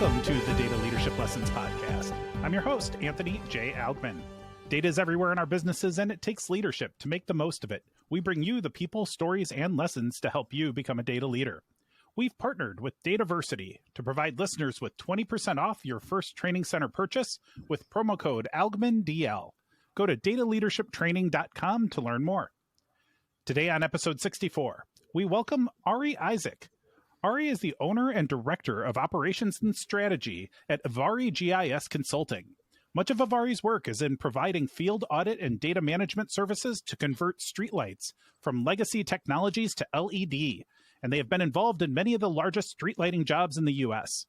Welcome to the Data Leadership Lessons Podcast. I'm your host, Anthony J. Algman. Data is everywhere in our businesses, and it takes leadership to make the most of it. We bring you the people, stories, and lessons to help you become a data leader. We've partnered with Dataversity to provide listeners with 20% off your first training center purchase with promo code ALGMANDL. Go to dataleadershiptraining.com to learn more. Today on episode 64, we welcome Ari Isaak. Ari is the owner and director of operations and strategy at Evari GIS Consulting. Much of Evari's work is in providing field audit and data management services to convert streetlights from legacy technologies to LED, and they have been involved in many of the largest street lighting jobs in the U.S.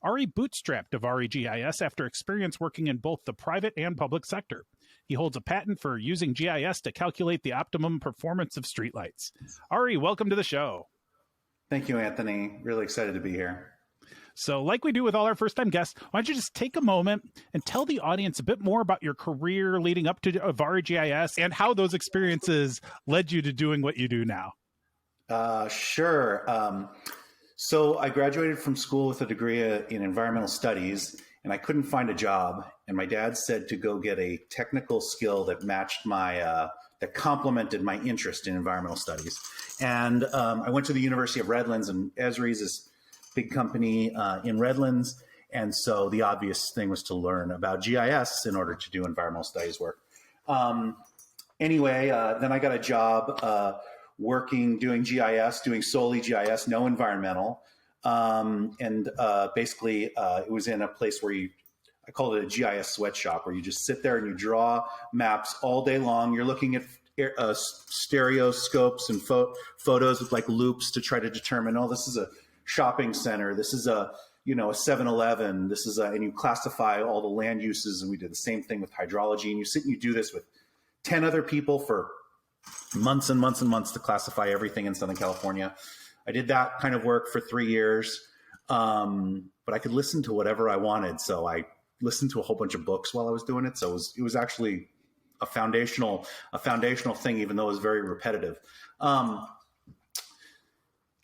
Ari bootstrapped Evari GIS after experience working in both the private and public sector. He holds a patent for using GIS to calculate the optimum performance of streetlights. Ari, welcome to the show. Thank you, Anthony. Really excited to be here. So like we do with all our first-time guests, why don't you just take a moment and tell the audience a bit more about your career leading up to Evari GIS and how those experiences led you to doing what you do now? Sure. So I graduated from school with a degree in environmental studies, and I couldn't find a job. And my dad said to go get a technical skill that matched that complemented my interest in environmental studies. And I went to the University of Redlands, and Esri is this big company in Redlands. And so the obvious thing was to learn about GIS in order to do environmental studies work. Anyway, then I got a job doing GIS, doing solely GIS, no environmental. Basically, it was in a place where I call it a GIS sweatshop, where you just sit there and you draw maps all day long. You're looking at stereoscopes and photos with like loops to try to determine, oh, this is a shopping center. This is a 7-Eleven. This is and you classify all the land uses. And we did the same thing with hydrology. And you sit and you do this with 10 other people for months and months and months to classify everything in Southern California. I did that kind of work for 3 years, but I could listen to whatever I wanted. So I listened to a whole bunch of books while I was doing it. So it was actually a foundational thing, even though it was very repetitive. And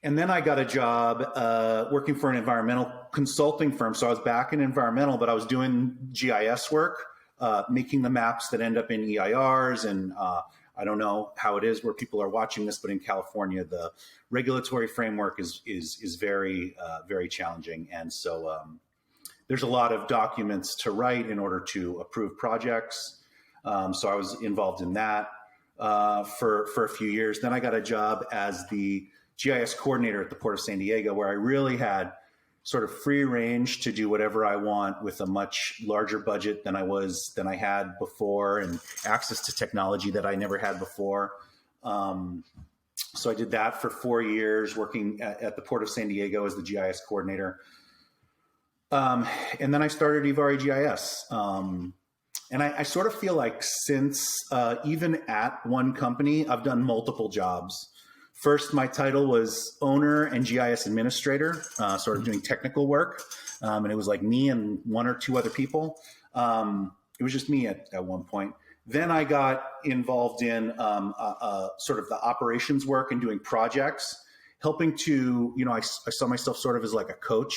then I got a job working for an environmental consulting firm. So I was back in environmental, but I was doing GIS work, making the maps that end up in EIRs. And I don't know how it is where people are watching this, but in California, the regulatory framework is very, very challenging. And so there's a lot of documents to write in order to approve projects. So I was involved in that for a few years. Then I got a job as the GIS coordinator at the Port of San Diego, where I really had sort of free range to do whatever I want with a much larger budget than I had before, and access to technology that I never had before. So I did that for 4 years, working at the Port of San Diego as the GIS coordinator. And then I started Evari GIS. And I sort of feel like since even at one company, I've done multiple jobs. First, my title was owner and GIS administrator, sort of doing technical work. And it was like me and one or two other people. It was just me at one point. Then I got involved in sort of the operations work and doing projects, helping to, I saw myself sort of as like a coach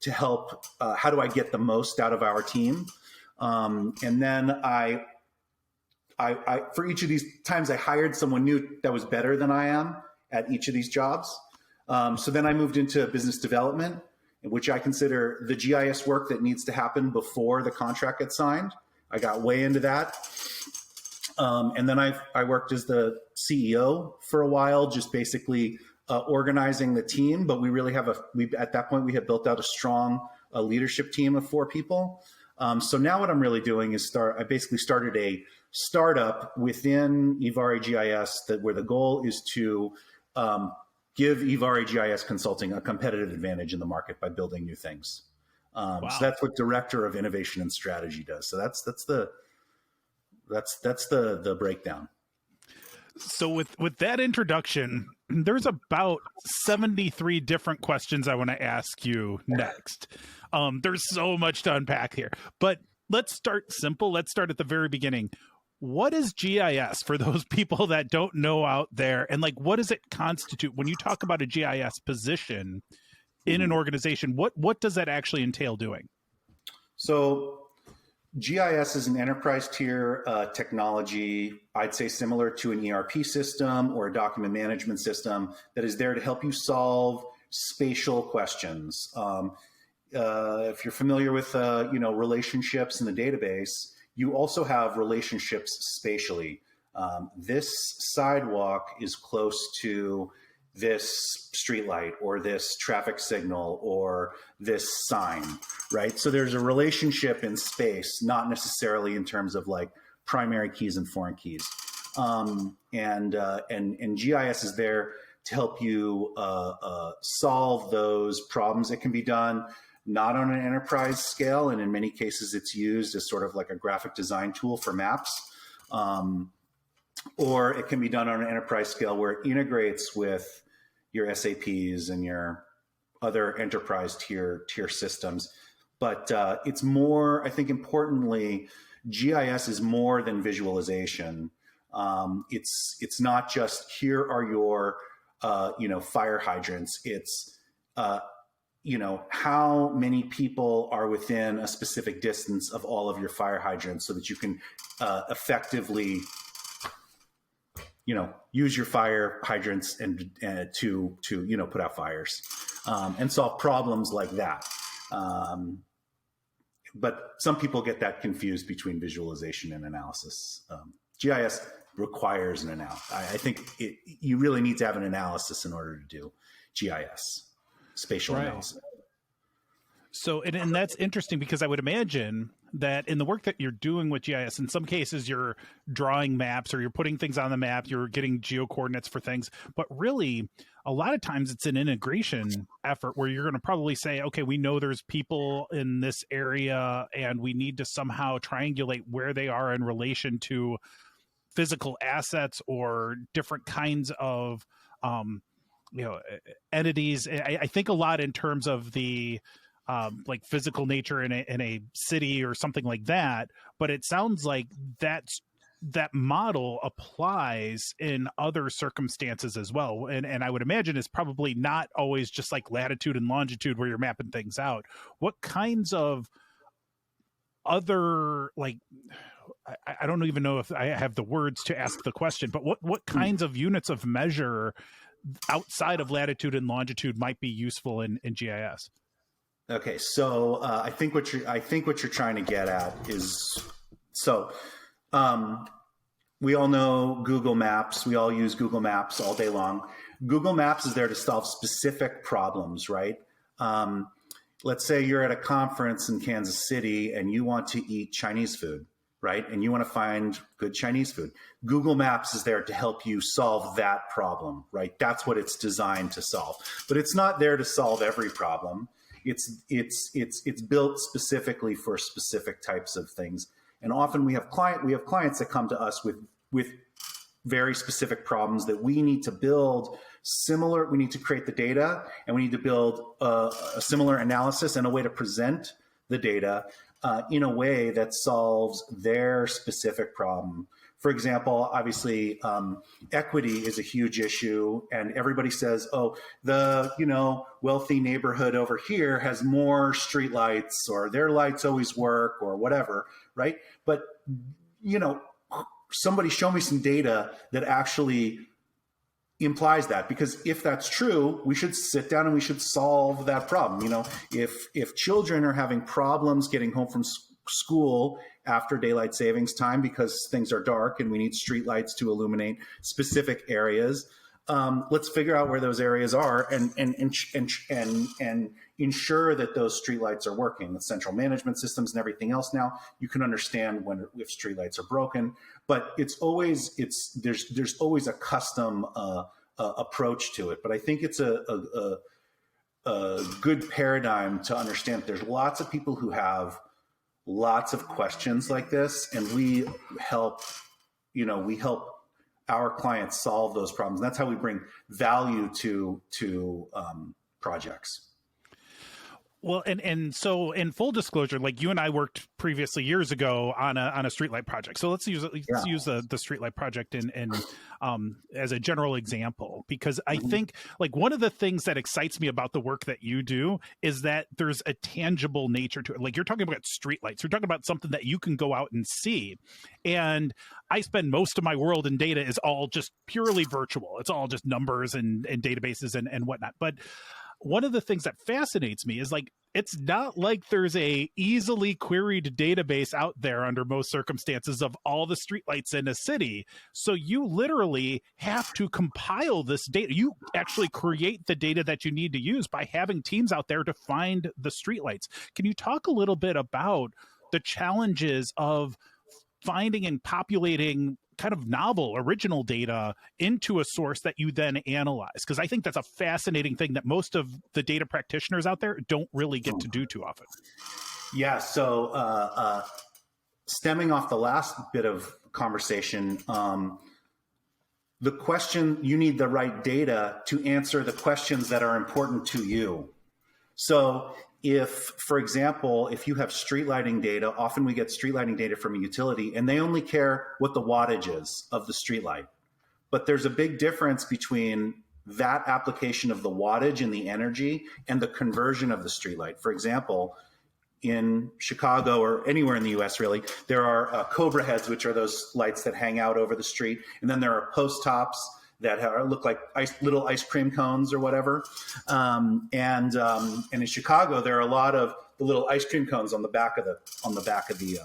to help, how do I get the most out of our team? And then I for each of these times, I hired someone new that was better than I am at each of these jobs. So then I moved into business development, which I consider the GIS work that needs to happen before the contract gets signed. I got way into that. And then I worked as the CEO for a while, just basically organizing the team. But we really at that point, we had built out a strong leadership team of 4 people. So now what I'm really doing is I basically started a startup within Evari GIS where the goal is to give Evari GIS Consulting a competitive advantage in the market by building new things. Wow. So that's what Director of Innovation and Strategy does. So that's the breakdown. So with that introduction, there's about 73 different questions I want to ask you next. There's so much to unpack here, but let's start simple. Let's start at the very beginning. What is GIS for those people that don't know out there? And like, what does it constitute when you talk about a GIS position? in an organization, what does that actually entail doing? So GIS is an enterprise tier technology, I'd say similar to an ERP system or a document management system that is there to help you solve spatial questions. If you're familiar with relationships in the database, you also have relationships spatially. This sidewalk is close to this streetlight or this traffic signal or this sign, right? So there's a relationship in space, not necessarily in terms of like primary keys and foreign keys. And GIS is there to help you solve those problems. It can be done not on an enterprise scale, and in many cases it's used as sort of like a graphic design tool for maps. Or it can be done on an enterprise scale where it integrates with your SAPs and your other enterprise tier systems. But it's more, I think importantly, GIS is more than visualization. It's not just here are your fire hydrants. It's how many people are within a specific distance of all of your fire hydrants so that you can effectively use your fire hydrants and to put out fires and solve problems like that. But some people get that confused between visualization and analysis. GIS requires an analysis. I think you really need to have an analysis in order to do GIS, spatial analysis. So, and that's interesting because I would imagine that in the work that you're doing with GIS, in some cases you're drawing maps or you're putting things on the map, you're getting geo coordinates for things, but really a lot of times it's an integration effort where you're going to probably say, okay, we know there's people in this area and we need to somehow triangulate where they are in relation to physical assets or different kinds of, entities. I think a lot in terms of the, like physical nature in a city or something like that. But it sounds like that model applies in other circumstances as well. And I would imagine it's probably not always just like latitude and longitude where you're mapping things out. What kinds of other, like, I don't even know if I have the words to ask the question, but what kinds of units of measure outside of latitude and longitude might be useful in GIS? Okay, so I think what you're trying to get at is we all know Google Maps. We all use Google Maps all day long. Google Maps is there to solve specific problems, right? Let's say you're at a conference in Kansas City and you want to eat Chinese food, right? And you want to find good Chinese food. Google Maps is there to help you solve that problem, right? That's what it's designed to solve. But it's not there to solve every problem. It's built specifically for specific types of things. And often we have clients that come to us with very specific problems that we need to build similar. We need to create the data and we need to build a similar analysis and a way to present the data in a way that solves their specific problem. For example, obviously, equity is a huge issue, and everybody says, "Oh, the wealthy neighborhood over here has more streetlights, or their lights always work, or whatever." Right? But somebody show me some data that actually implies that, because if that's true, we should sit down and we should solve that problem. If children are having problems getting home from school after daylight savings time because things are dark and we need streetlights to illuminate specific areas, let's figure out where those areas are and ensure that those streetlights are working. The central management systems and everything else now, you can understand if streetlights are broken, but there's always a custom approach to it. But I think it's a good paradigm to understand. There's lots of people who have lots of questions like this, and we help our clients solve those problems. And that's how we bring value to projects. Well, and so in full disclosure, like you and I worked previously years ago on a streetlight project. So let's use the streetlight project in as a general example, because I think like one of the things that excites me about the work that you do is that there's a tangible nature to it. Like you're talking about streetlights, you're talking about something that you can go out and see. And I spend most of my world in data is all just purely virtual. It's all just numbers and databases and whatnot. But one of the things that fascinates me is like, it's not like there's a easily queried database out there under most circumstances of all the streetlights in a city. So you literally have to compile this data. You actually create the data that you need to use by having teams out there to find the streetlights. Can you talk a little bit about the challenges of finding and populating kind of novel, original data into a source that you then analyze? Because I think that's a fascinating thing that most of the data practitioners out there don't really get to do too often. Yeah. So stemming off the last bit of conversation, the question, you need the right data to answer the questions that are important to you. So if, for example, if you have street lighting data, often we get street lighting data from a utility and they only care what the wattage is of the street light. But there's a big difference between that application of the wattage and the energy and the conversion of the street light. For example, in Chicago or anywhere in the US really, there are cobra heads, which are those lights that hang out over the street. And then there are post tops that look like little ice cream cones or whatever. And in Chicago, there are a lot of the little ice cream cones on the back of the.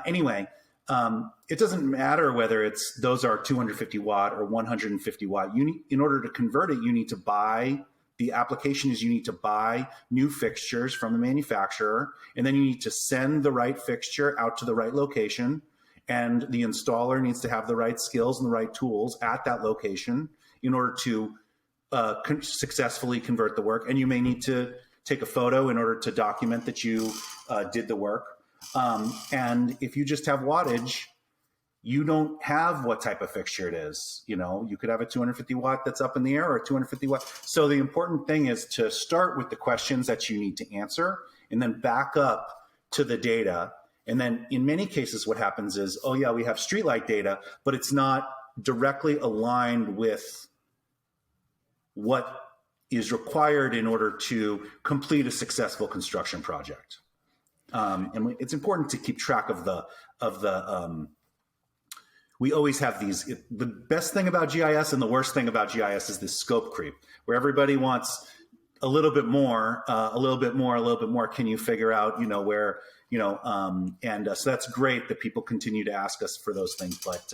Anyway, it doesn't matter whether those are 250 watt or 150 watt. In order to convert it, you need to buy. The application is you need to buy new fixtures from the manufacturer, and then you need to send the right fixture out to the right location. And the installer needs to have the right skills and the right tools at that location in order to successfully convert the work. And you may need to take a photo in order to document that you did the work. And if you just have wattage, you don't have what type of fixture it is. You know, you could have a 250 watt that's up in the air or a 250 watt. So the important thing is to start with the questions that you need to answer and then back up to the data. And then in many cases, what happens is, oh yeah, we have streetlight data, but it's not directly aligned with what is required in order to complete a successful construction project. And it's important to keep track of we always have these. The best thing about GIS and the worst thing about GIS is this scope creep, where everybody wants a little bit more, a little bit more, a little bit more. Can you figure out, where, so that's great that people continue to ask us for those things. But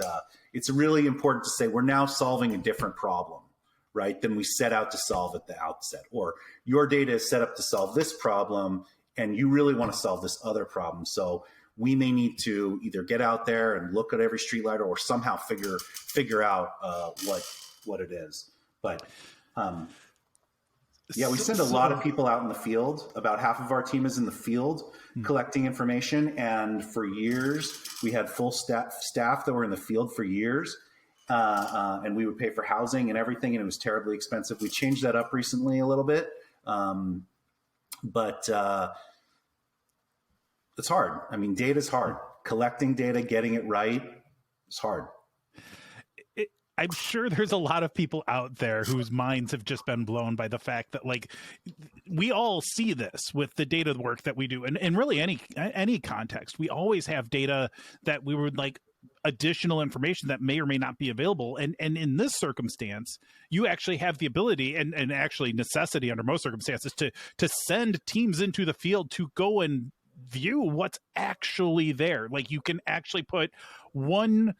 it's really important to say we're now solving a different problem, right, than we set out to solve at the outset. Or your data is set up to solve this problem, and you really want to solve this other problem. So we may need to either get out there and look at every streetlight or somehow figure out what it is. But yeah, we send a lot of people out in the field. About half of our team is in the field collecting information. And for years, we had full staff that were in the field for years. And we would pay for housing and everything, and it was terribly expensive. We changed that up recently a little bit. But it's hard. I mean, data is hard. Collecting data, getting it right is hard. I'm sure there's a lot of people out there whose minds have just been blown by the fact that, like, we all see this with the data work that we do. And really any context, we always have data that we would like additional information that may or may not be available. And in this circumstance, you actually have the ability and actually necessity under most circumstances to send teams into the field to go and view what's actually there. Like, you can actually put one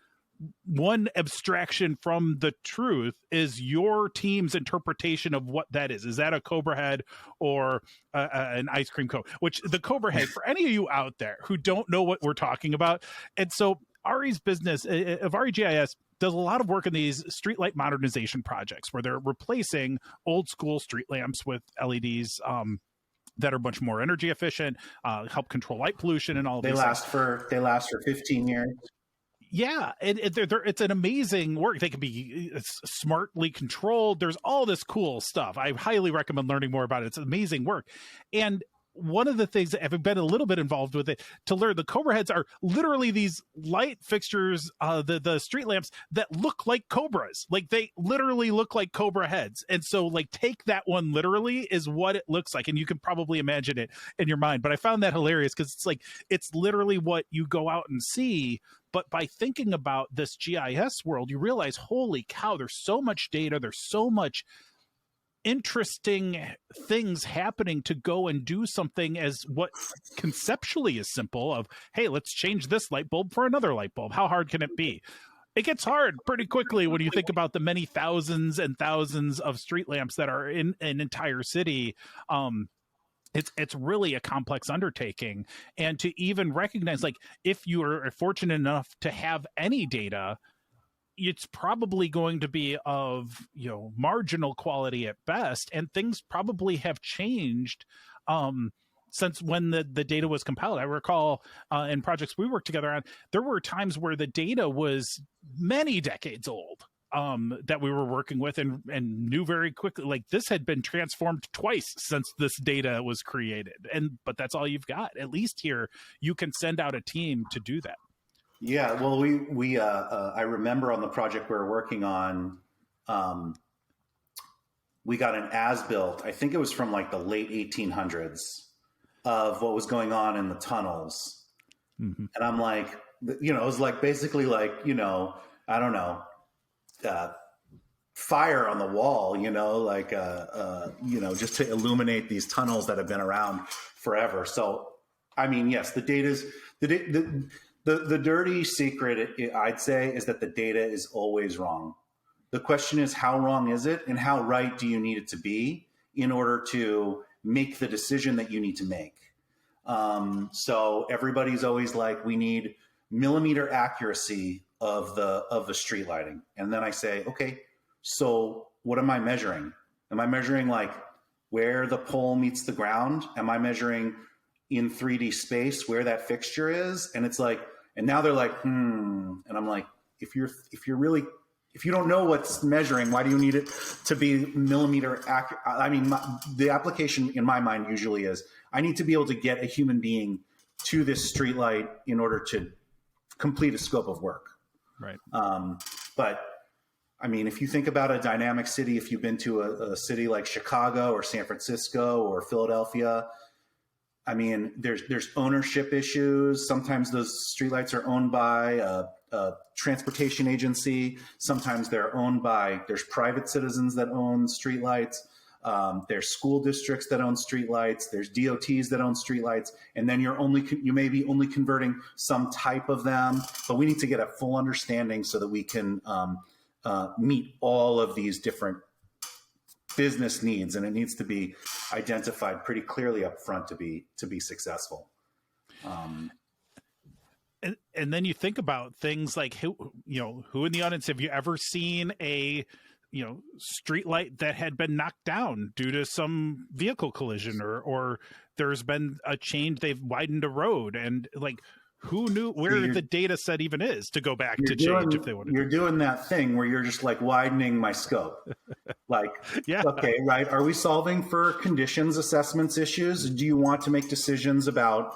abstraction from the truth is your team's interpretation of what that is. Is that a cobra head or an ice cream cone? Which the cobra head, for any of you out there who don't know what we're talking about. And so Ari's business, Evari GIS, does a lot of work in these streetlight modernization projects where they're replacing old school street lamps with LEDs that are much more energy efficient, help control light pollution and all of these things. They last for 15 years. Yeah, it's an amazing work. They can be smartly controlled. There's all this cool stuff. I highly recommend learning more about it. It's amazing work. And one of the things that having been a little bit involved with it to learn, the cobra heads are literally these light fixtures, the street lamps that look like cobras. Like they literally look like cobra heads. And so like take that one literally is what it looks like. And you can probably imagine it in your mind. But I found that hilarious because it's like, it's literally what you go out and see. But by thinking about this GIS world, you realize, holy cow, there's so much data. There's so much interesting things happening to go and do something as what conceptually is simple of, hey, let's change this light bulb for another light bulb. How hard can it be? It gets hard pretty quickly when you think about the many thousands and thousands of street lamps that are in an entire city. It's really a complex undertaking. And to even recognize, like, if you are fortunate enough to have any data, it's probably going to be of, marginal quality at best. And things probably have changed since when the data was compiled. I recall in projects we worked together on, there were times where the data was many decades old that we were working with and knew very quickly, like this had been transformed twice since this data was created. But that's all you've got. At least here, you can send out a team to do that. Yeah, well, we I remember on the project we were working on, we got an as-built, I think it was from like the late 1800s, of what was going on in the tunnels. Mm-hmm. And I'm like, it was like basically like, I don't know, fire on the wall, like, just to illuminate these tunnels that have been around forever. So, I mean, yes, the data's, the dirty secret, I'd say, is that the data is always wrong. The question is, how wrong is it, and how right do you need it to be in order to make the decision that you need to make? So everybody's always like, we need millimeter accuracy of the street lighting. And then I say, okay, so what am I measuring? Am I measuring like where the pole meets the ground? Am I measuring in 3D space where that fixture is? And it's like, and now they're like, and I'm like, if you don't know what's measuring, why do you need it to be millimeter accurate? I mean, the application in my mind usually is, I need to be able to get a human being to this street light in order to complete a scope of work. Right. But I mean, if you think about a dynamic city, if you've been to a city like Chicago or San Francisco or Philadelphia, I mean, there's ownership issues. Sometimes those streetlights are owned by a transportation agency. Sometimes they're owned by, there's private citizens that own streetlights. There's school districts that own streetlights. There's DOTs that own streetlights. And then you may be only converting some type of them. But we need to get a full understanding so that we can meet all of these different business needs, and it needs to be identified pretty clearly up front to be successful. And then you think about things like who in the audience, have you ever seen a street light that had been knocked down due to some vehicle collision, or there's been a change, they've widened a road, and like, who knew where the data set even is to go back to change if they wanted? You're doing that thing where you're just like widening my scope. Like, yeah. Okay, right. Are we solving for conditions assessments issues? Do you want to make decisions about,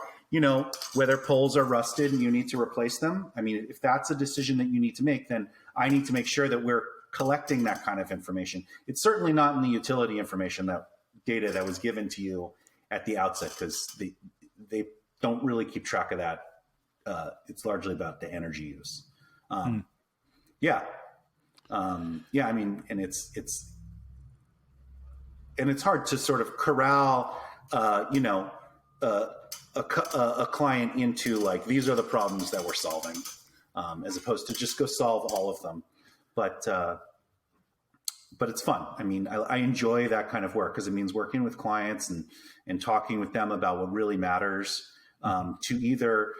whether poles are rusted and you need to replace them? I mean, if that's a decision that you need to make, then I need to make sure that we're collecting that kind of information. It's certainly not in the utility information, that data that was given to you at the outset, because they don't really keep track of that. It's largely about the energy use. Yeah. I mean, and it's hard to sort of corral, a client into like, these are the problems that we're solving, as opposed to just go solve all of them. But it's fun. I mean, I enjoy that kind of work because it means working with clients and talking with them about what really matters, to either,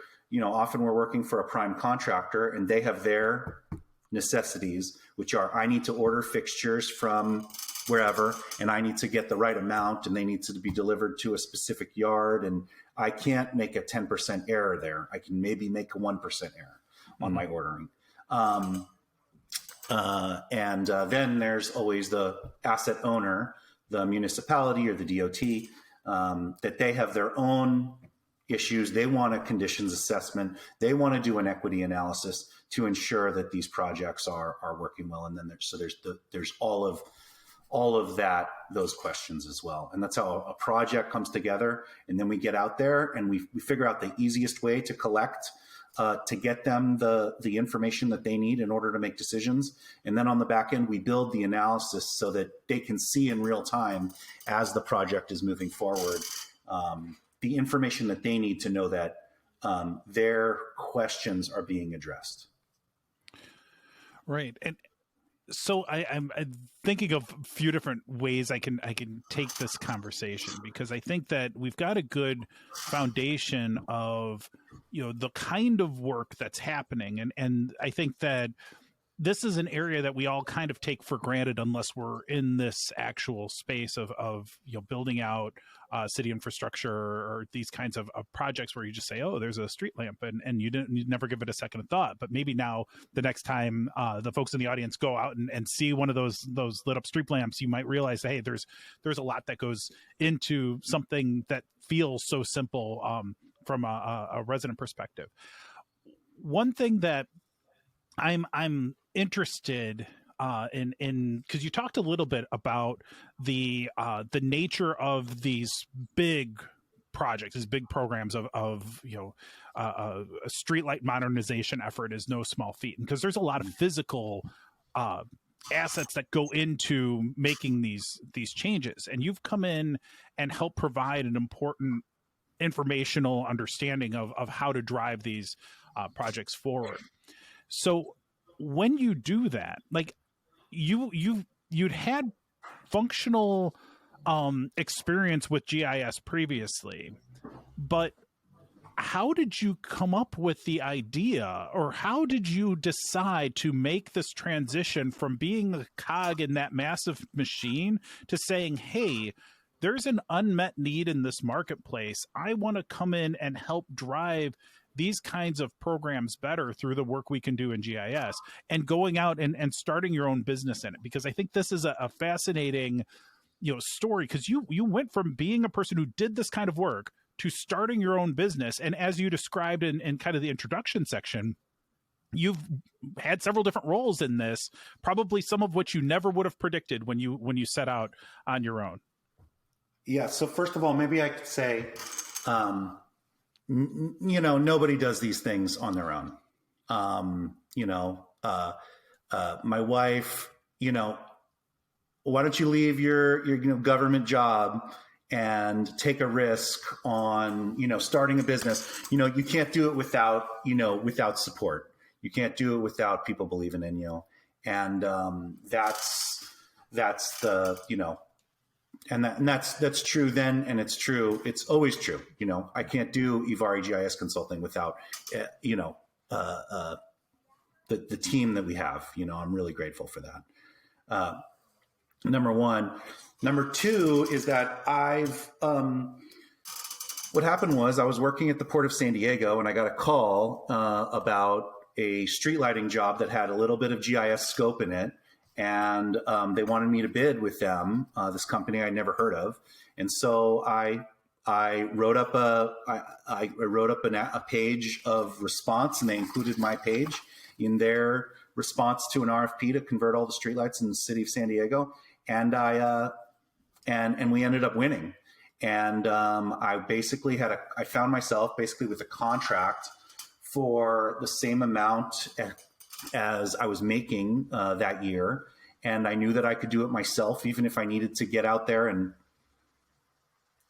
often we're working for a prime contractor and they have their necessities, which are, I need to order fixtures from wherever, and I need to get the right amount, and they need to be delivered to a specific yard. And I can't make a 10% error there. I can maybe make a 1% error on my ordering. Then there's always the asset owner, the municipality or the DOT, that they have their own issues. They want a conditions assessment. They want to do an equity analysis to ensure that these projects are working well. And then there's all of that, those questions as well. And that's how a project comes together. And then we get out there and we figure out the easiest way to collect, to get them the information that they need in order to make decisions. And then on the back end, we build the analysis so that they can see in real time as the project is moving forward, the information that they need to know that their questions are being addressed. Right. And so I'm thinking of a few different ways I can take this conversation, because I think that we've got a good foundation of, the kind of work that's happening. And I think that this is an area that we all kind of take for granted unless we're in this actual space of building out city infrastructure or these kinds of projects where you just say, oh, there's a street lamp, and you never give it a second thought. But maybe now the next time the folks in the audience go out and see one of those lit up street lamps, you might realize, hey, there's a lot that goes into something that feels so simple from a resident perspective. One thing that I'm interested in, because you talked a little bit about the nature of these big projects, these big programs of a streetlight modernization effort is no small feat, because there's a lot of physical assets that go into making these changes, and you've come in and helped provide an important informational understanding of how to drive these projects forward. So when you do that, like you'd had functional experience with GIS previously, but how did you come up with the idea, or how did you decide to make this transition from being a cog in that massive machine to saying, hey, there's an unmet need in this marketplace. I want to come in and help drive these kinds of programs better through the work we can do in GIS, and going out and starting your own business in it. Because I think this is a fascinating, story, because you went from being a person who did this kind of work to starting your own business. And as you described in kind of the introduction section, you've had several different roles in this, probably some of which you never would have predicted when you set out on your own. Yeah. So first of all, maybe I could say, nobody does these things on their own. My wife, why don't you leave your government job and take a risk on, starting a business? You can't do it without support. You can't do it without people believing in you. And that's the, and that's true then, and it's true. It's always true. I can't do Evari GIS Consulting without, the team that we have. I'm really grateful for that. Number one. Number two is that what happened was I was working at the Port of San Diego, and I got a call about a street lighting job that had a little bit of GIS scope in it. And they wanted me to bid with them, this company I'd never heard of. And so I wrote up a page of response, and they included my page in their response to an RFP to convert all the streetlights in the city of San Diego. And and we ended up winning. And I basically I found myself basically with a contract for the same amount as I was making that year. And I knew that I could do it myself, even if I needed to get out there and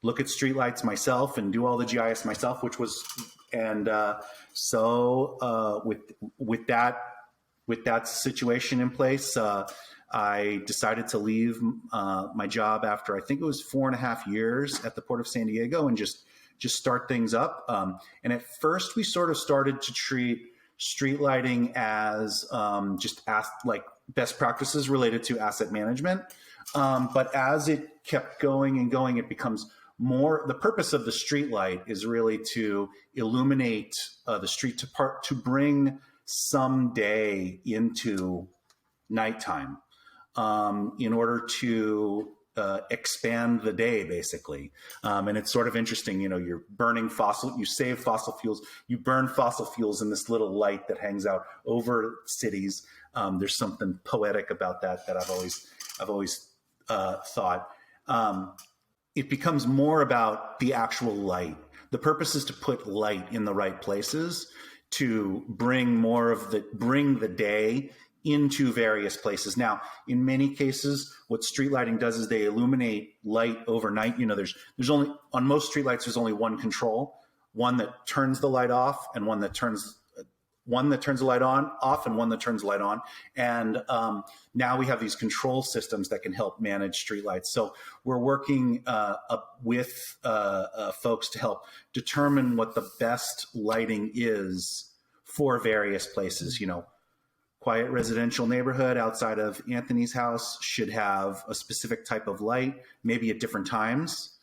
look at streetlights myself and do all the GIS myself, which was, and so with that situation in place, I decided to leave my job after, I think it was 4.5 years at the Port of San Diego, and just start things up. And at first we sort of started to treat street lighting as like best practices related to asset management. But as it kept going and going, it becomes more, the purpose of the street light is really to illuminate the street, to bring some day into nighttime, in order to expand the day, basically. And it's sort of interesting, you're burning you save fossil fuels, you burn fossil fuels in this little light that hangs out over cities. There's something poetic about that I've always thought. It becomes more about the actual light. The purpose is to put light in the right places to bring the day into various places. Now, in many cases, what street lighting does is they illuminate light overnight. There's only, on most street lights, there's only one control, one that turns the light off and one that turns the light off and one that turns the light on. And now we have these control systems that can help manage streetlights. So we're working with folks to help determine what the best lighting is for various places. Quiet residential neighborhood outside of Anthony's house should have a specific type of light, maybe at different times,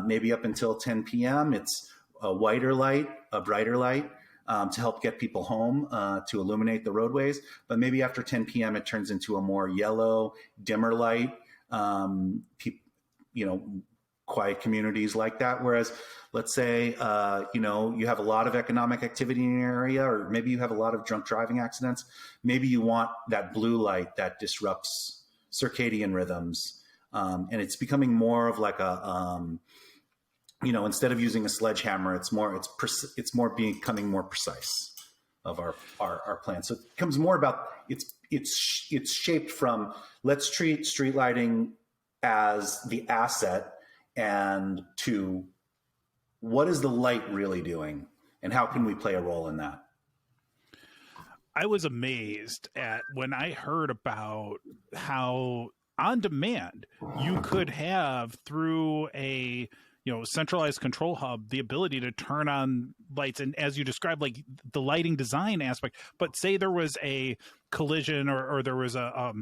maybe up until 10 p.m. It's a whiter light, a brighter light to help get people home, to illuminate the roadways. But maybe after 10 p.m., it turns into a more yellow, dimmer light, quiet communities like that. Whereas, let's say, you have a lot of economic activity in your area, or maybe you have a lot of drunk driving accidents. Maybe you want that blue light that disrupts circadian rhythms. And it's becoming more of like a, instead of using a sledgehammer, it's more becoming more precise of our plan. So it becomes more about, it's shaped from, let's treat street lighting as the asset, and to what is the light really doing and how can we play a role in that? I was amazed at when I heard about how on demand you could have through a centralized control hub the ability to turn on lights, and as you described, like the lighting design aspect. But say there was a collision or there was a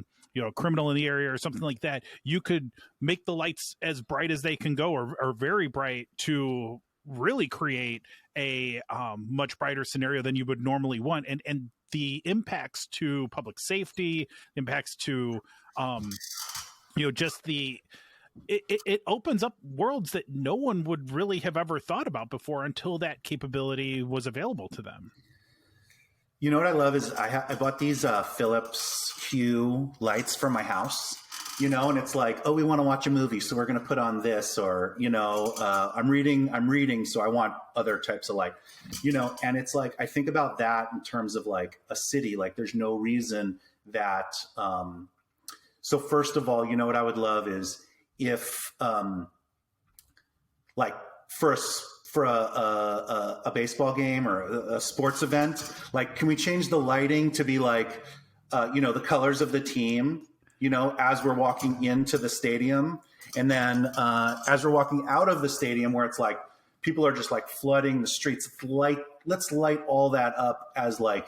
criminal in the area or something like that, you could make the lights as bright as they can go, or very bright, to really create a much brighter scenario than you would normally want. And the impacts to public safety, impacts to just it opens up worlds that no one would really have ever thought about before until that capability was available to them. You know what I love is I bought these Philips Hue lights for my house, and it's like, oh, we want to watch a movie, so we're going to put on this, or, I'm reading, so I want other types of light, and it's like, I think about that in terms of like a city, like there's no reason that, so first of all, what I would love is if, like for a baseball game or a sports event, like, can we change the lighting to be like, the colors of the team, as we're walking into the stadium, and then as we're walking out of the stadium, where it's like people are just like flooding the streets, let's light all that up as like,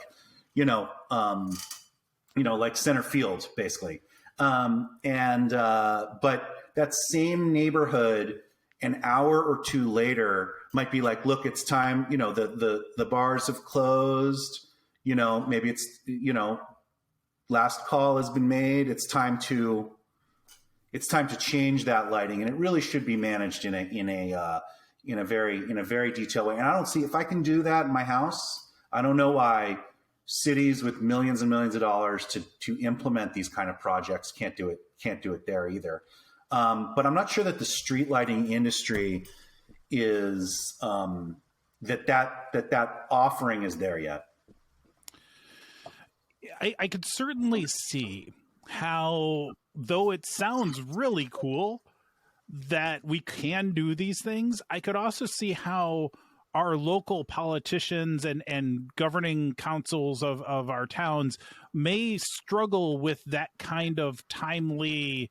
like center field, basically. But that same neighborhood an hour or two later might be like, look, it's time, the bars have closed, maybe it's, last call has been made. It's time to change that lighting. And it really should be managed in a very detailed way. And I don't see, if I can do that in my house, I don't know why cities with millions and millions of dollars to implement these kind of projects can't do it there either. But I'm not sure that the street lighting industry is that offering is there yet. I could certainly see how, though it sounds really cool that we can do these things, I could also see how our local politicians and governing councils of our towns may struggle with that kind of timely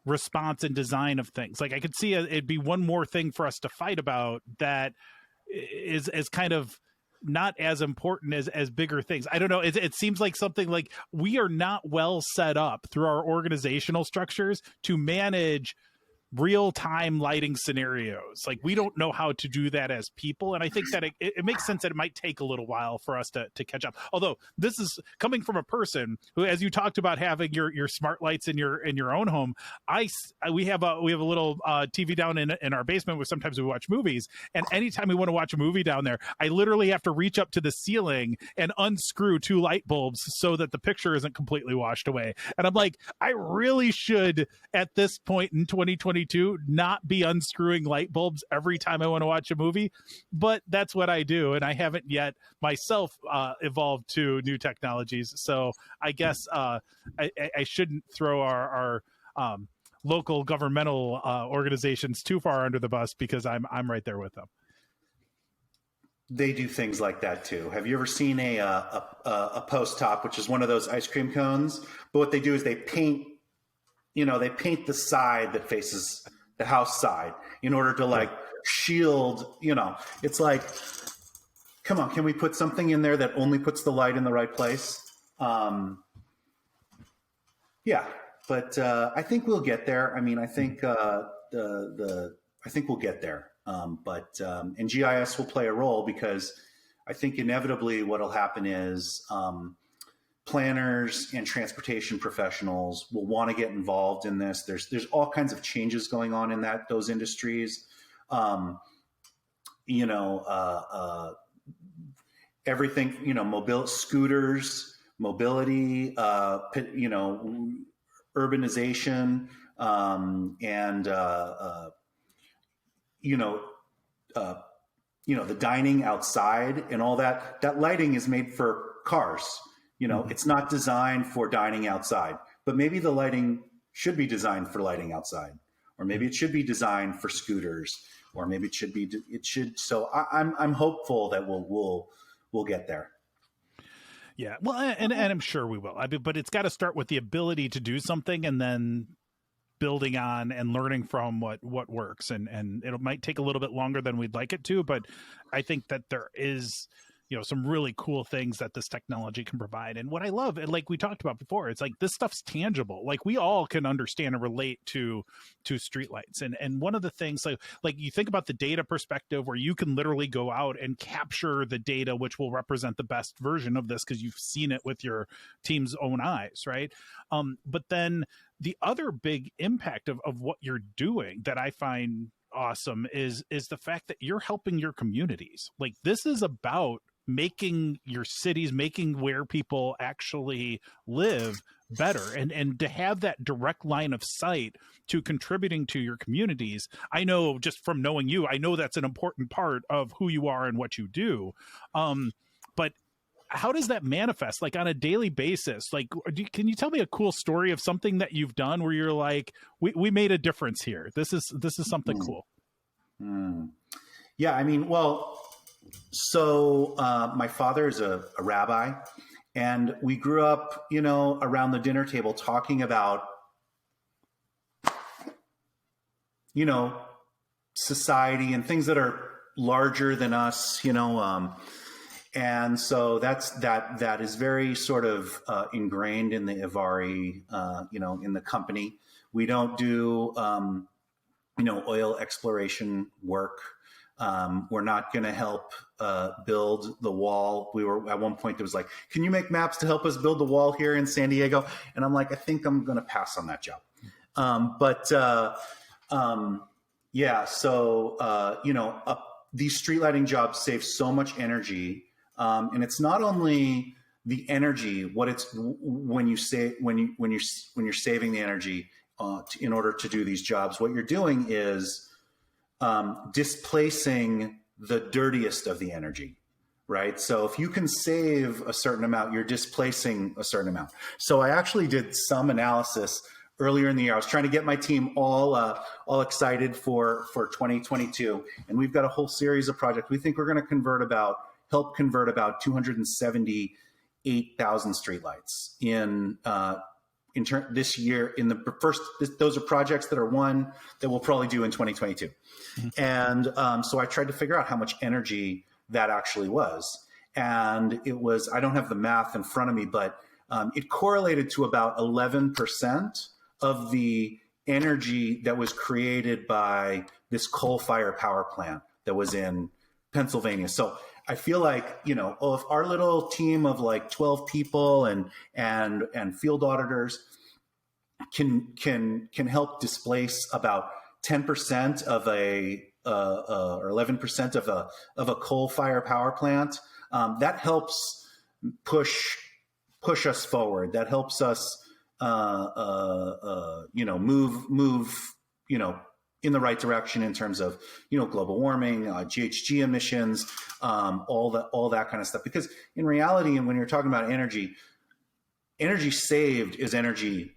response and design of things. Like I could see it'd be one more thing for us to fight about that is kind of not as important as bigger things. I don't know. It seems like something like we are not well set up through our organizational structures to manage real-time lighting scenarios. Like, we don't know how to do that as people, and I think that it makes sense that it might take a little while for us to catch up. Although this is coming from a person who, as you talked about having your smart lights in your own home, we have a little TV down in our basement where sometimes we watch movies, and anytime we want to watch a movie down there, I literally have to reach up to the ceiling and unscrew 2 light bulbs so that the picture isn't completely washed away. And I'm like, I really should, at this point in 2022, not be unscrewing light bulbs every time I want to watch a movie, but that's what I do, and I haven't yet myself evolved to new technologies. So I guess I shouldn't throw our local governmental organizations too far under the bus, because I'm right there with them. They do things like that too. Have you ever seen a post top, which is one of those ice cream cones? But what they do is they paint the side that faces the house side in order to like shield, it's like, come on, can we put something in there that only puts the light in the right place? Yeah, but I think we'll get there. I mean, I think I think we'll get there. And GIS will play a role, because I think inevitably what'll happen is planners and transportation professionals will want to get involved in this. There's all kinds of changes going on in those industries. Everything, scooters, mobility, urbanization, and the dining outside and all that. That lighting is made for cars. It's not designed for dining outside, but maybe the lighting should be designed for lighting outside, or maybe it should be designed for scooters, or maybe it should. So I'm hopeful that we'll get there. Yeah. Well, and I'm sure we will. But it's got to start with the ability to do something, and then building on and learning from what works. And it might take a little bit longer than we'd like it to, but I think that there is, some really cool things that this technology can provide. And what I love, and like we talked about before, it's like this stuff's tangible. Like, we all can understand and relate to streetlights. And one of the things, like you think about the data perspective, where you can literally go out and capture the data, which will represent the best version of this, because you've seen it with your team's own eyes, right? But then the other big impact of what you're doing that I find awesome is the fact that you're helping your communities. Like, this is about making your cities, making where people actually live better, and to have that direct line of sight to contributing to your communities. I know, just from knowing you, I know that's an important part of who you are and what you do. But how does that manifest, like, on a daily basis? Like, can you tell me a cool story of something that you've done where you're like, we made a difference here? This is something cool. Yeah. I mean, well, so my father is a rabbi, and we grew up, around the dinner table talking about, society and things that are larger than us, and so that is very sort of ingrained in the Evari, in the company. We don't do, oil exploration work. We're not going to help build the wall. We were at one point, it was like, can you make maps to help us build the wall here in San Diego? And I'm like, I think I'm going to pass on that job. These street lighting jobs save so much energy. And it's not only the energy, what it's when you're saving the energy in order to do these jobs, what you're doing is displacing the dirtiest of the energy, right? So if you can save a certain amount, you're displacing a certain amount. So I actually did some analysis earlier in the year. I was trying to get my team all excited for 2022, and we've got a whole series of projects. We think we're going to help convert about 278,000 streetlights this year. Those are projects that are one that we'll probably do in 2022. Mm-hmm. And so I tried to figure out how much energy that actually was. And it was, I don't have the math in front of me, but it correlated to about 11% of the energy that was created by this coal-fired power plant that was in Pennsylvania. So I feel like, if our little team of like 12 people and field auditors can help displace about 10% of or 11% of a coal-fired power plant, that helps push us forward. That helps us, move, in the right direction in terms of, global warming, GHG emissions, all that kind of stuff. Because in reality, and when you're talking about energy saved is energy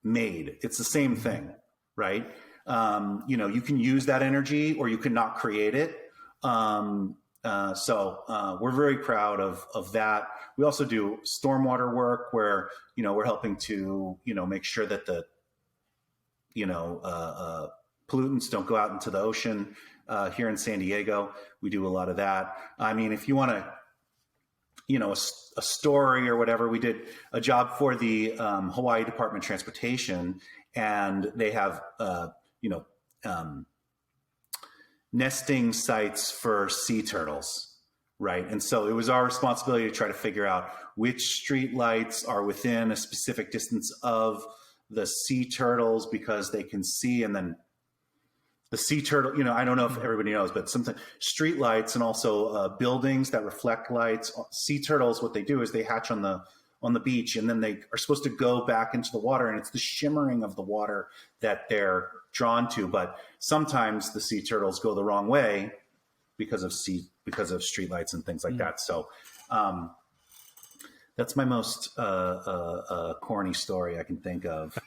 made. It's the same thing, right? You can use that energy or you cannot create it. So we're very proud of that. We also do stormwater work where, we're helping to, make sure that the, pollutants don't go out into the ocean. Here in San Diego, we do a lot of that. I mean, if you want to, a story or whatever, we did a job for the Hawaii Department of Transportation, and they have, nesting sites for sea turtles, right? And so it was our responsibility to try to figure out which street lights are within a specific distance of the sea turtles because they can see. And then the sea turtle, I don't know if everybody knows, but sometimes street lights and also buildings that reflect lights, sea turtles, what they do is they hatch on the beach, and then they are supposed to go back into the water, and it's the shimmering of the water that they're drawn to. But sometimes the sea turtles go the wrong way because of street lights and things like that. So that's my most corny story I can think of.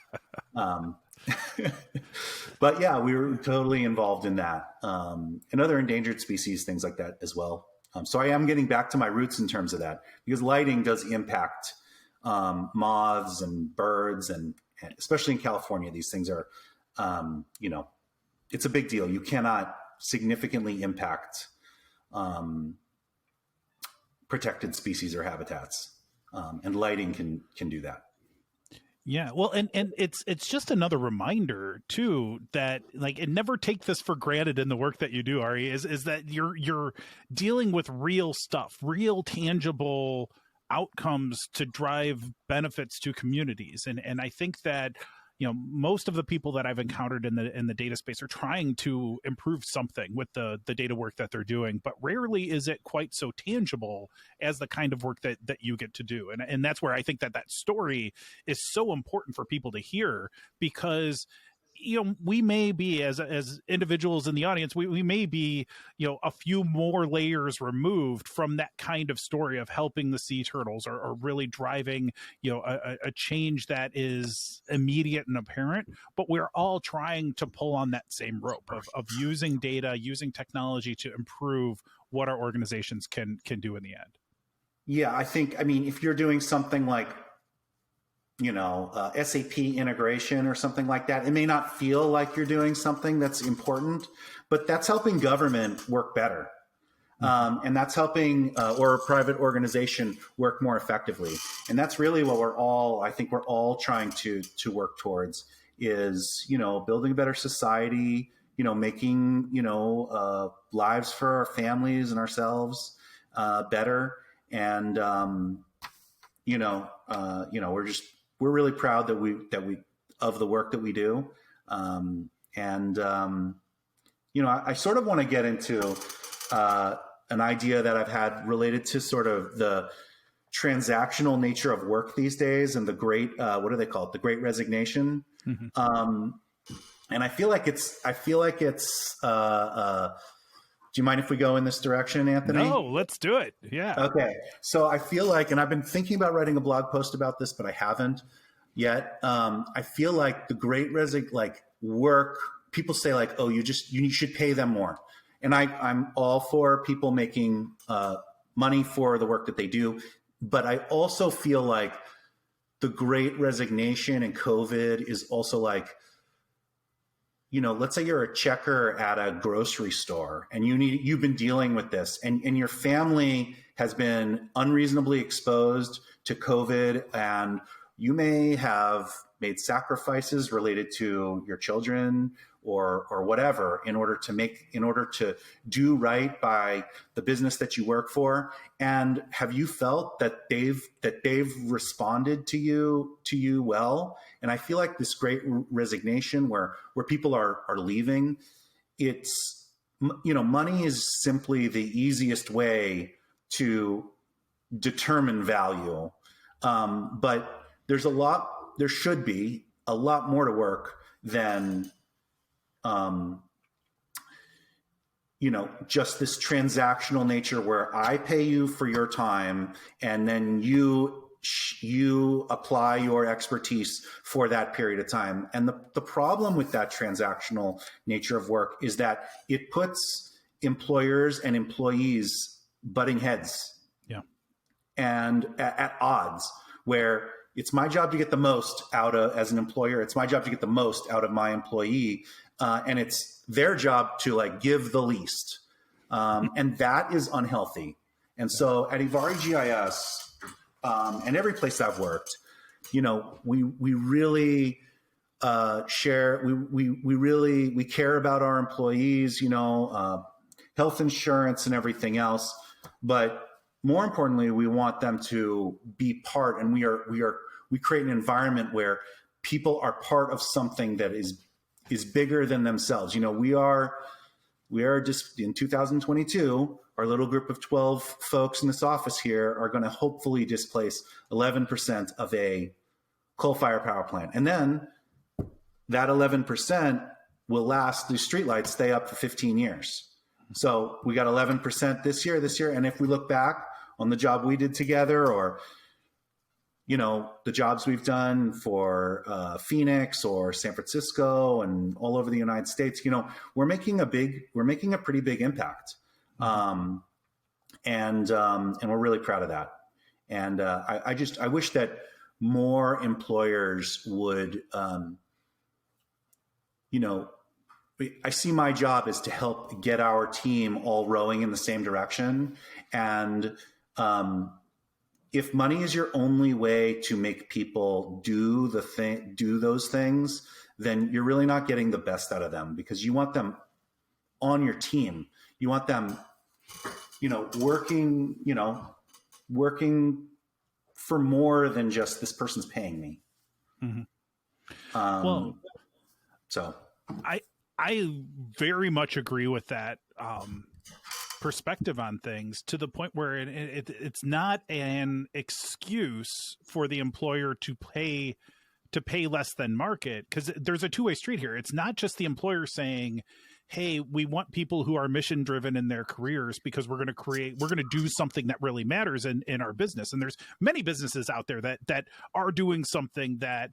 But yeah, we were totally involved in that, and other endangered species, things like that as well. So I am getting back to my roots in terms of that, because lighting does impact moths and birds, and especially in California, these things are, it's a big deal. You cannot significantly impact protected species or habitats, and lighting can do that. Yeah, well, and it's just another reminder too that, like, and never take this for granted in the work that you do, Ari, is that you're dealing with real stuff, real tangible outcomes to drive benefits to communities, and I think that most of the people that I've encountered in the data space are trying to improve something with the data work that they're doing, but rarely is it quite so tangible as the kind of work that you get to do. And that's where I think that story is so important for people to hear, because we may be, as individuals in the audience, we may be, a few more layers removed from that kind of story of helping the sea turtles, or really driving, a change that is immediate and apparent. But we're all trying to pull on that same rope of using data, using technology to improve what our organizations can do in the end. Yeah, I mean, if you're doing something like, SAP integration or something like that, it may not feel like you're doing something that's important, but that's helping government work better. And that's helping, or a private organization work more effectively. And that's really what we're all trying to work towards, is, building a better society, making, lives for our families and ourselves better. And, we're really proud that we of the work that we do. I sort of want to get into an idea that I've had related to sort of the transactional nature of work these days, and the great, what do they call it? The Great Resignation. Mm-hmm. And I feel like it's, do you mind if we go in this direction, Anthony? No, let's do it. Yeah. Okay. So I feel like, and I've been thinking about writing a blog post about this, but I haven't yet. I feel like the Great work, people say like, oh, you should pay them more. And I'm all for people making money for the work that they do. But I also feel like the Great Resignation and COVID is also like, let's say you're a checker at a grocery store, and you've been dealing with this, and your family has been unreasonably exposed to COVID, and you may have made sacrifices related to your children or whatever in order to do right by the business that you work for? And have you felt that they've responded to you well? And I feel like this Great Resignation where people are leaving, it's, money is simply the easiest way to determine value. But there should be a lot more to work than, just this transactional nature where I pay you for your time and then you apply your expertise for that period of time. And the problem with that transactional nature of work is that it puts employers and employees butting heads. Yeah. And at odds, where it's my job to get the most as an employer, it's my job to get the most out of my employee. And it's their job to give the least. And that is unhealthy. And so at Evari GIS, and every place I've worked, we really share, we care about our employees, health insurance and everything else. But more importantly, we want them to be part, and we create an environment where people are part of something that is bigger than themselves. We are just in 2022, our little group of 12 folks in this office here are going to hopefully displace 11% of a coal-fired power plant. And then that 11% will last, the streetlights stay up for 15 years. So we got 11% this year. And if we look back on the job we did together, or, the jobs we've done for Phoenix or San Francisco and all over the United States, we're making a pretty big impact. And we're really proud of that. And I wish that more employers would, I see my job is to help get our team all rowing in the same direction. And if money is your only way to make people do those things, then you're really not getting the best out of them, because you want them on your team. You want them, working for more than just this person's paying me. Mm-hmm. So I very much agree with that perspective on things, to the point where it's not an excuse for the employer to pay less than market, because there's a two-way street here. It's not just the employer saying, hey, we want people who are mission driven in their careers because we're going to do something that really matters in our business. And there's many businesses out there that are doing something that,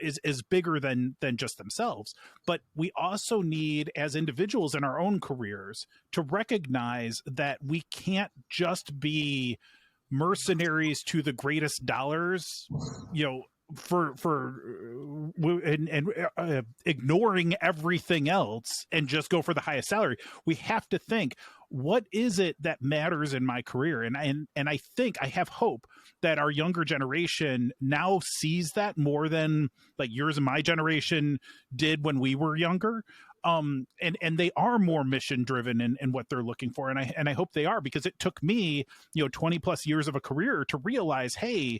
is bigger than just themselves. But we also need, as individuals in our own careers, to recognize that we can't just be mercenaries to the greatest dollars, ignoring everything else and just go for the highest salary. We have to think, what is it that matters in my career? And I think, I have hope that our younger generation now sees that more than yours and my generation did when we were younger. And they are more mission driven in what they're looking for. And I hope they are, because it took me, 20 plus years of a career to realize, hey,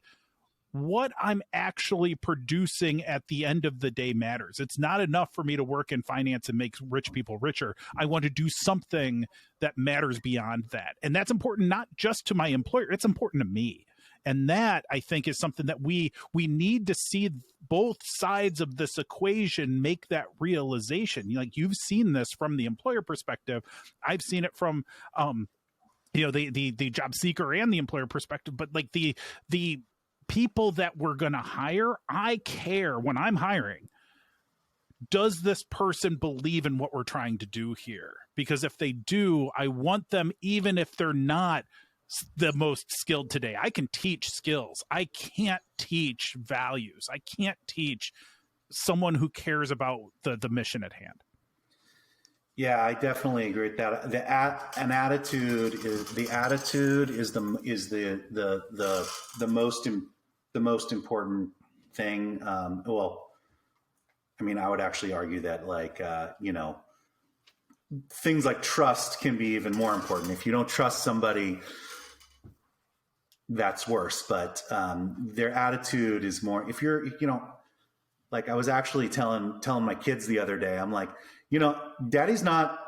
what I'm actually producing at the end of the day matters. It's not enough for me to work in finance and make rich people richer. I want to do something that matters beyond that. And that's important, not just to my employer, it's important to me. And that, I think, is something that we need to see both sides of this equation make that realization. You've seen this from the employer perspective. I've seen it from, the job seeker and the employer perspective, but the people that we're going to hire, I care when I'm hiring, does this person believe in what we're trying to do here? Because if they do, I want them, even if they're not the most skilled today. I can teach skills. I can't teach values. I can't teach someone who cares about the mission at hand. Yeah, I definitely agree with that. The attitude is the most important thing. Well, I mean, I would actually argue that like, things like trust can be even more important. If you don't trust somebody, that's worse. But their attitude is more, if you're, like I was actually telling my kids the other day, I'm like, daddy's not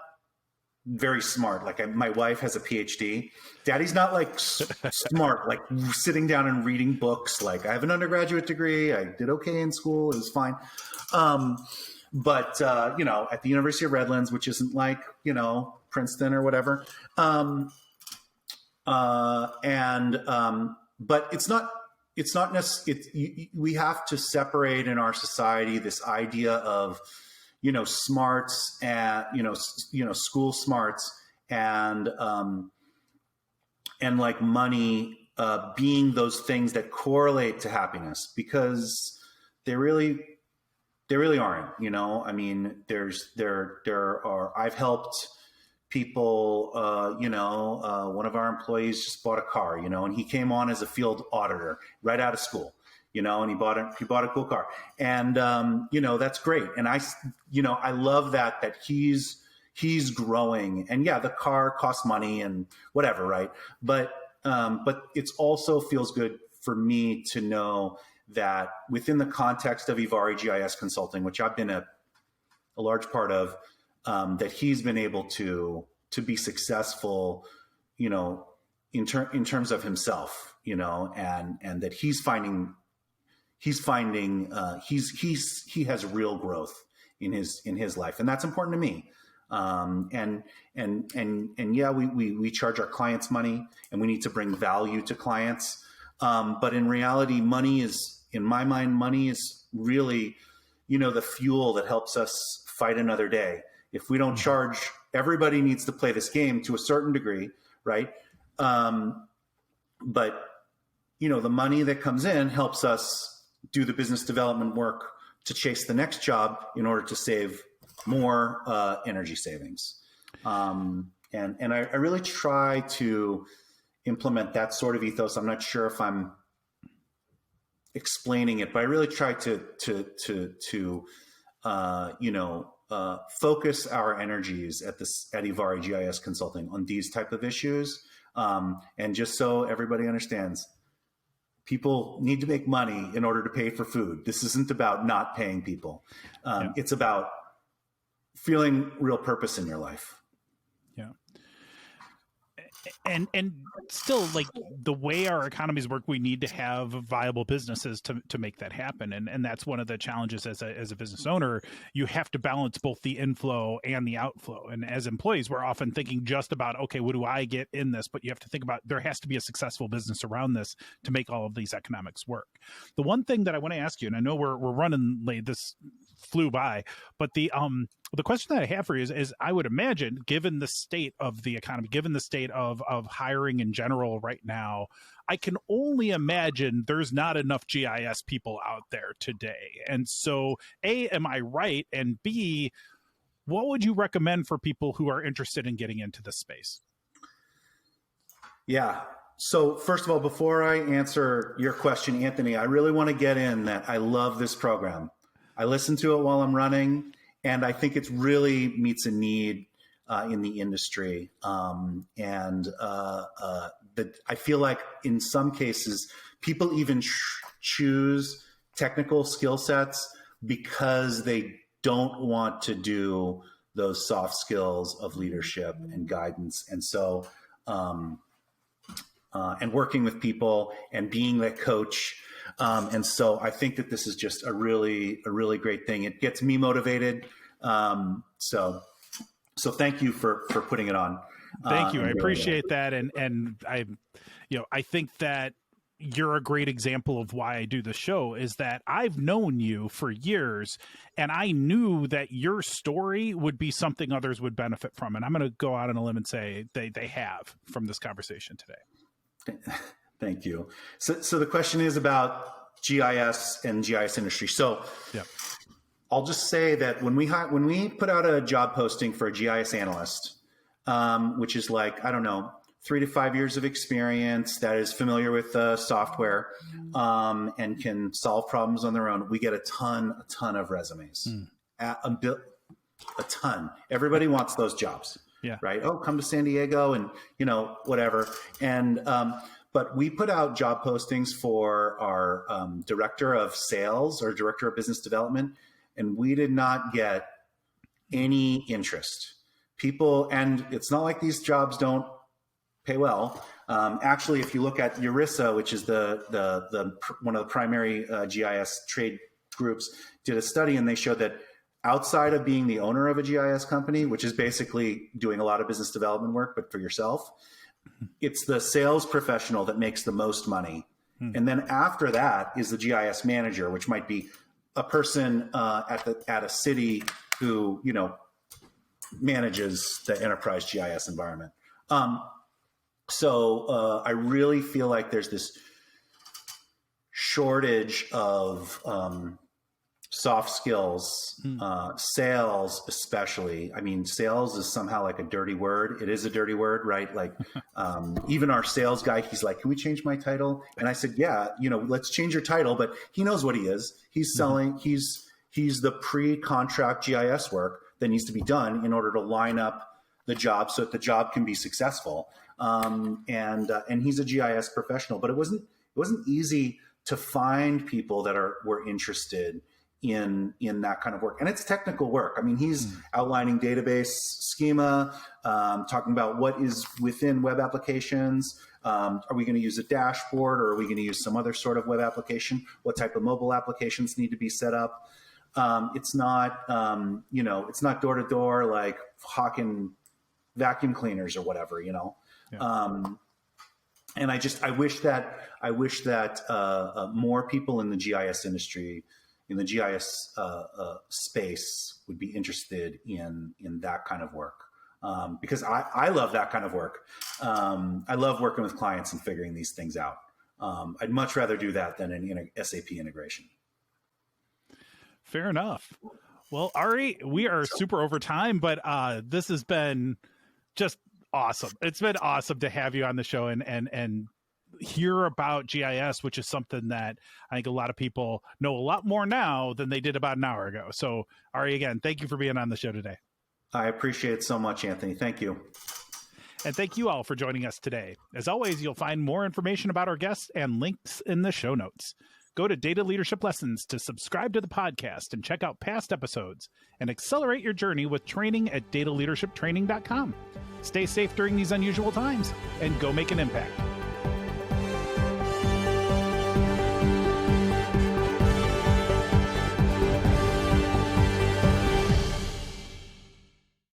very smart. Like my wife has a PhD. Daddy's not like smart, like sitting down and reading books. Like I have an undergraduate degree. I did okay in school. It was fine. But at the University of Redlands, which isn't like, Princeton or whatever. But it's not necessarily, we have to separate in our society this idea of, smarts and, school smarts and like money, being those things that correlate to happiness, because they really aren't, I mean, I've helped people, one of our employees just bought a car, and he came on as a field auditor right out of school, and he bought a cool car, and, that's great. And I love that he's growing, and yeah, the car costs money and whatever. Right. But it's also feels good for me to know that within the context of Evari GIS Consulting, which I've been a large part of, that he's been able to be successful, in terms of himself, and that he has real growth in his life, and that's important to me. And yeah, we charge our clients money, and we need to bring value to clients. But in reality, in my mind, money is really, the fuel that helps us fight another day. If we don't charge, everybody needs to play this game to a certain degree, right? But, the money that comes in helps us do the business development work to chase the next job in order to save more energy savings. And I really try to implement that sort of ethos. I'm not sure if I'm explaining it, but I really try to focus our energies at Evari GIS Consulting on these type of issues. And just so everybody understands, people need to make money in order to pay for food. This isn't about not paying people. It's about feeling real purpose in your life. Yeah. And still, like, the way our economies work, we need to have viable businesses to make that happen. And that's one of the challenges as a business owner. You have to balance both the inflow and the outflow. And as employees, we're often thinking just about, okay, what do I get in this? But you have to think about, there has to be a successful business around this to make all of these economics work. The one thing that I want to ask you, and I know we're running late, this flew by, but the question that I have for you is I would imagine, given the state of the economy, given the state of hiring in general right now, I can only imagine there's not enough GIS people out there today. And so, A, am I right? And B, what would you recommend for people who are interested in getting into this space? Yeah. So first of all, before I answer your question, Anthony, I really want to get in that I love this program. I listen to it while I'm running, and I think it really meets a need in the industry. That I feel like in some cases, people even choose technical skill sets because they don't want to do those soft skills of leadership and guidance. And so, and working with people and being that coach. And so I think that this is just a really great thing. It gets me motivated. So thank you for putting it on. Thank you. I appreciate that. And I think that you're a great example of why I do the show, is that I've known you for years, and I knew that your story would be something others would benefit from. And I'm going to go out on a limb and say they have from this conversation today. Thank you. So the question is about GIS and GIS industry. So yeah. I'll just say that when we put out a job posting for a GIS analyst, which is like, I don't know, 3 to 5 years of experience that is familiar with software and can solve problems on their own. We get a ton of resumes. A ton. Everybody wants those jobs. Yeah. Right. Oh, come to San Diego and, whatever. And, but we put out job postings for our director of sales or director of business development, and we did not get any interest. People, and it's not like these jobs don't pay well. Actually, if you look at ERISA, which is the one of the primary GIS trade groups, did a study, and they showed that outside of being the owner of a GIS company, which is basically doing a lot of business development work, but for yourself, it's the sales professional that makes the most money. And then after that is the GIS manager, which might be a person at a city who, manages the enterprise GIS environment. So I really feel like there's this shortage of soft skills, sales especially. I mean, sales is somehow like a dirty word. It is a dirty word, right? Like even our sales guy, he's like, can we change my title? And I said, yeah, let's change your title. But he knows what he is. He's selling, he's the pre-contract GIS work that needs to be done in order to line up the job so that the job can be successful. And he's a GIS professional, but it wasn't easy to find people that were interested in that kind of work. And it's technical work. I mean, he's outlining database schema, talking about what is within web applications. Are we going to use a dashboard, or are we going to use some other sort of web application? What type of mobile applications need to be set up? It's not, it's not door to door, like hawking vacuum cleaners or whatever, Yeah. And I wish that more people in the GIS industry, in the GIS space, would be interested in that kind of work. Because I love that kind of work. I love working with clients and figuring these things out. I'd much rather do that than an SAP integration. Fair enough. Well, Ari, we are super over time, but this has been just awesome. It's been awesome to have you on the show and hear about GIS, which is something that I think a lot of people know a lot more now than they did about an hour ago. So, Ari, again, thank you for being on the show today. I appreciate it so much, Anthony. Thank you. And thank you all for joining us today. As always, you'll find more information about our guests and links in the show notes. Go to Data Leadership Lessons to subscribe to the podcast and check out past episodes and accelerate your journey with training at dataleadershiptraining.com. Stay safe during these unusual times and go make an impact.